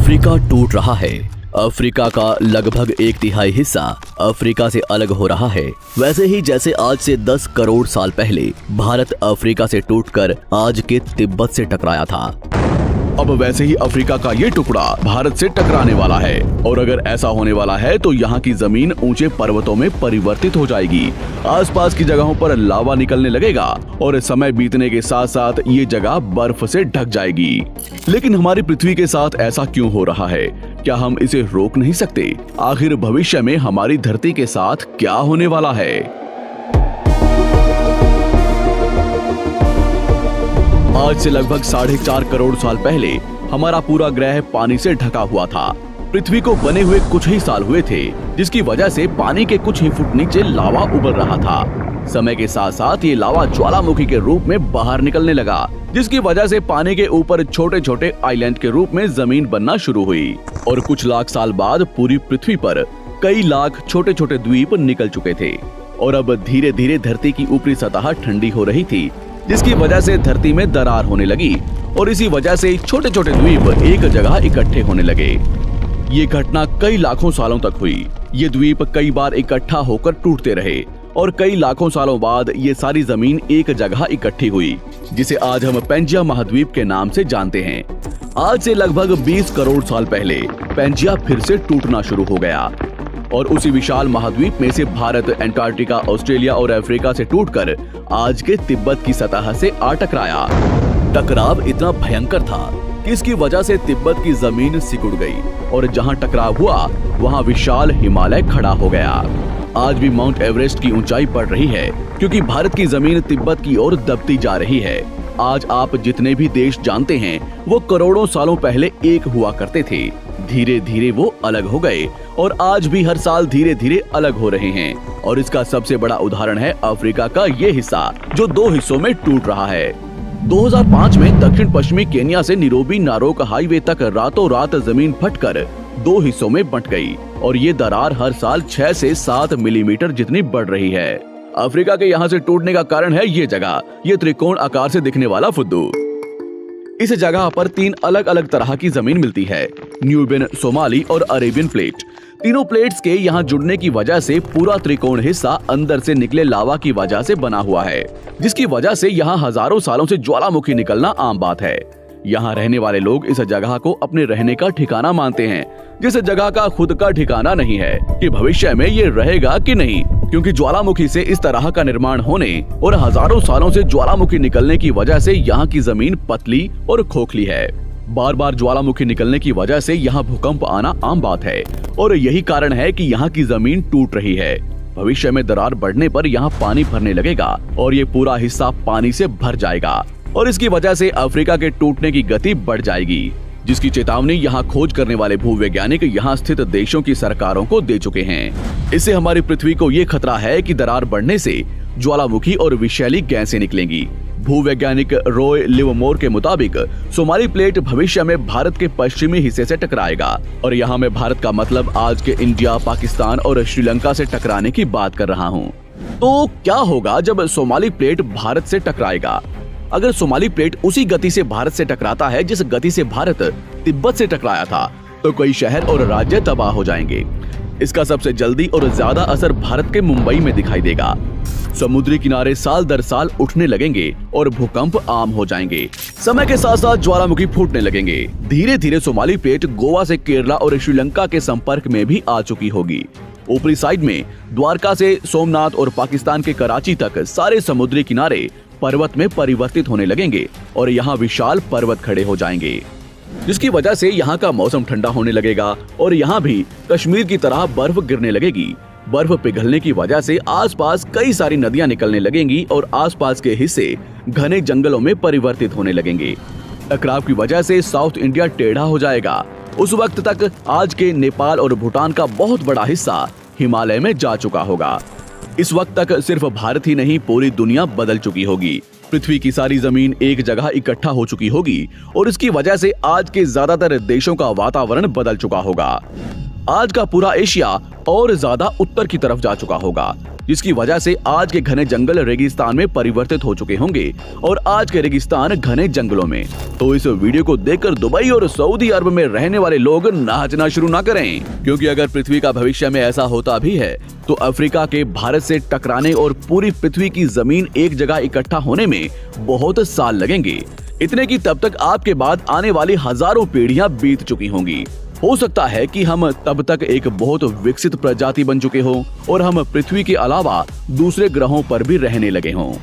Africa टूट रहा है। अफ्रीका का लगभग 1/3 हिस्सा अफ्रीका से अलग हो रहा है। वैसे ही जैसे आज से 10 करोड़ साल पहले भारत अफ्रीका से टूटकर आज के तिब्बत से टकराया था, अब वैसे ही अफ्रीका का ये टुकड़ा भारत से टकराने वाला है। और अगर ऐसा होने वाला है तो यहाँ की जमीन ऊंचे पर्वतों में परिवर्तित हो जाएगी। आसपास की जगहों पर लावा निकलने लगेगा और समय बीतने के साथ साथ ये जगह बर्फ से ढक जाएगी। लेकिन हमारी पृथ्वी के साथ ऐसा क्यों हो रहा है? क्या हम इसे रोक नहीं सकते? आखिर भविष्य में हमारी धरती के साथ क्या होने वाला है? आज से लगभग 4.5 करोड़ साल पहले हमारा पूरा ग्रह पानी से ढका हुआ था। पृथ्वी को बने हुए कुछ ही साल हुए थे, जिसकी वजह से पानी के कुछ ही फुट नीचे लावा उबल रहा था। समय के साथ साथ ये लावा ज्वालामुखी के रूप में बाहर निकलने लगा, जिसकी वजह से पानी के ऊपर छोटे छोटे आइलैंड के रूप में जमीन बनना शुरू हुई। और कुछ लाख साल बाद पूरी पृथ्वी पर कई लाख छोटे छोटे द्वीप निकल चुके थे। और अब धीरे धीरे धरती की ऊपरी सतह ठंडी हो रही थी, जिसकी वजह से धरती में दरार होने लगी और इसी वजह से छोटे छोटे द्वीप एक जगह इकट्ठे होने लगे। ये घटना कई लाखों सालों तक हुई। ये द्वीप कई बार इकट्ठा होकर टूटते रहे और कई लाखों सालों बाद ये सारी जमीन एक जगह इकट्ठी हुई, जिसे आज हम पेंजिया महाद्वीप के नाम से जानते हैं। आज से लगभग 20 करोड़ साल पहले पेंजिया फिर से टूटना शुरू हो गया और उसी विशाल महाद्वीप में से भारत, अंटार्कटिका, ऑस्ट्रेलिया और अफ्रीका से टूटकर आज के तिब्बत की सतह से आ टकराया। टकराव इतना भयंकर था कि इसकी वजह से तिब्बत की जमीन सिकुड़ गई और जहां टकराव हुआ वहां विशाल हिमालय खड़ा हो गया। आज भी माउंट एवरेस्ट की ऊंचाई बढ़ रही है, क्योंकि भारत की जमीन तिब्बत की ओर दबती जा रही है। आज आप जितने भी देश जानते हैं वो करोड़ों सालों पहले एक हुआ करते थे। धीरे धीरे वो अलग हो गए और आज भी हर साल धीरे धीरे अलग हो रहे हैं। और इसका सबसे बड़ा उदाहरण है अफ्रीका का ये हिस्सा, जो 2 हिस्सों में टूट रहा है। 2005 में दक्षिण पश्चिमी केन्या से नीरोबी नारोक हाईवे तक रातों रात जमीन फटकर 2 हिस्सों में बंट गई और ये दरार हर साल 6 से 7 मिलीमीटर जितनी बढ़ रही है। अफ्रीका के यहाँ से टूटने का कारण है ये जगह, ये त्रिकोण आकार से दिखने वाला फुद्दू। इस जगह पर 3 अलग अलग तरह की जमीन मिलती है, न्यूबियन, सोमाली और अरेबियन प्लेट। तीनों प्लेट्स के यहाँ जुड़ने की वजह से पूरा त्रिकोण हिस्सा अंदर से निकले लावा की वजह से बना हुआ है, जिसकी वजह से यहाँ हजारों सालों से ज्वालामुखी निकलना आम बात है। यहाँ रहने वाले लोग इस जगह को अपने रहने का ठिकाना मानते हैं, जिस जगह का खुद का ठिकाना नहीं है कि भविष्य में ये रहेगा कि नहीं, क्योंकि ज्वालामुखी से इस तरह का निर्माण होने और हजारों सालों से ज्वालामुखी निकलने की वजह से यहाँ की जमीन पतली और खोखली है। बार बार ज्वालामुखी निकलने की वजह से यहाँ भूकंप आना आम बात है और यही कारण है कि यहाँ की जमीन टूट रही है। भविष्य में दरार बढ़ने पर यहाँ पानी भरने लगेगा और ये पूरा हिस्सा पानी से भर जाएगा और इसकी वजह से अफ्रीका के टूटने की गति बढ़ जाएगी, जिसकी चेतावनी यहाँ खोज करने वाले भूवैज्ञानिक यहाँ स्थित देशों की सरकारों को दे चुके हैं। इससे हमारी पृथ्वी को ये खतरा है कि दरार बढ़ने से ज्वालामुखी और विषैली गैसें निकलेंगी। भूवैज्ञानिक रॉय लिवमोर के मुताबिक सोमाली प्लेट भविष्य में भारत के पश्चिमी हिस्से से टकराएगा और यहाँ मैं भारत का मतलब आज के इंडिया, पाकिस्तान और श्रीलंका से टकराने की बात कर रहा हूँ। तो क्या होगा जब सोमाली प्लेट भारत से टकराएगा? अगर सोमाली प्लेट उसी गति से भारत से टकराता है जिस गति से भारत तिब्बत से टकराया था, तो कई शहर और राज्य तबाह हो जाएंगे। इसका सबसे जल्दी और ज्यादा असर भारत के मुंबई में दिखाई देगा। समुद्री किनारे साल दर साल उठने लगेंगे और भूकंप आम हो जाएंगे। समय के साथ साथ ज्वालामुखी फूटने लगेंगे। धीरे धीरे सोमाली प्लेट गोवा से केरला और श्रीलंका के संपर्क में भी आ चुकी होगी। ऊपरी साइड में द्वारका से सोमनाथ और पाकिस्तान के कराची तक सारे समुद्री किनारे पर्वत में परिवर्तित होने लगेंगे और यहाँ विशाल पर्वत खड़े हो जाएंगे, जिसकी वजह से यहाँ का मौसम ठंडा होने लगेगा और यहाँ भी कश्मीर की तरह बर्फ गिरने लगेगी। बर्फ पिघलने की वजह से आसपास कई सारी नदियां निकलने लगेंगी और आसपास के हिस्से घने जंगलों में परिवर्तित होने लगेंगे। टकराव की वजह से साउथ इंडिया टेढ़ा हो जाएगा। उस वक्त तक आज के नेपाल और भूटान का बहुत बड़ा हिस्सा हिमालय में जा चुका होगा। इस वक्त तक सिर्फ भारत ही नहीं, पूरी दुनिया बदल चुकी होगी। पृथ्वी की सारी जमीन एक जगह इकट्ठा हो चुकी होगी और इसकी वजह से आज के ज्यादातर देशों का वातावरण बदल चुका होगा। आज का पूरा एशिया और ज्यादा उत्तर की तरफ जा चुका होगा। जिसकी वजह से आज के घने जंगल रेगिस्तान में परिवर्तित हो चुके होंगे और आज के रेगिस्तान घने जंगलों में। तो इस वीडियो को देखकर दुबई और सऊदी अरब में रहने वाले लोग नाचना शुरू ना करें, क्योंकि अगर पृथ्वी का भविष्य में ऐसा होता भी है तो अफ्रीका के भारत से टकराने और पूरी पृथ्वी की जमीन एक जगह इकट्ठा होने में बहुत साल लगेंगे। इतने की तब तक आपके बाद आने वाली हजारों पीढ़ियां बीत चुकी होंगी। हो सकता है कि हम तब तक एक बहुत विकसित प्रजाति बन चुके हों और हम पृथ्वी के अलावा दूसरे ग्रहों पर भी रहने लगे हों।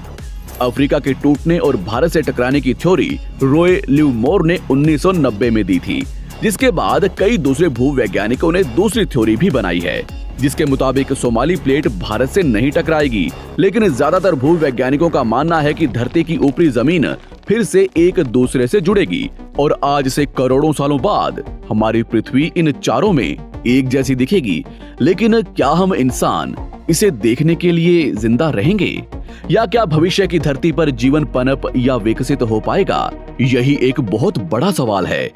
अफ्रीका के टूटने और भारत से टकराने की थ्योरी रॉय लिवमोर ने 1990 में दी थी, जिसके बाद कई दूसरे भूवैज्ञानिकों ने दूसरी थ्योरी भी बनाई है, जिसके मुताबिक सोमाली प्लेट भारत से नहीं टकराएगी। लेकिन ज्यादातर भूवैज्ञानिकों का मानना है कि धरती की ऊपरी जमीन फिर से एक दूसरे से जुड़ेगी और आज से करोड़ों सालों बाद हमारी पृथ्वी इन चारों में एक जैसी दिखेगी। लेकिन क्या हम इंसान इसे देखने के लिए जिंदा रहेंगे, या क्या भविष्य की धरती पर जीवन पनप या विकसित हो पाएगा? यही एक बहुत बड़ा सवाल है।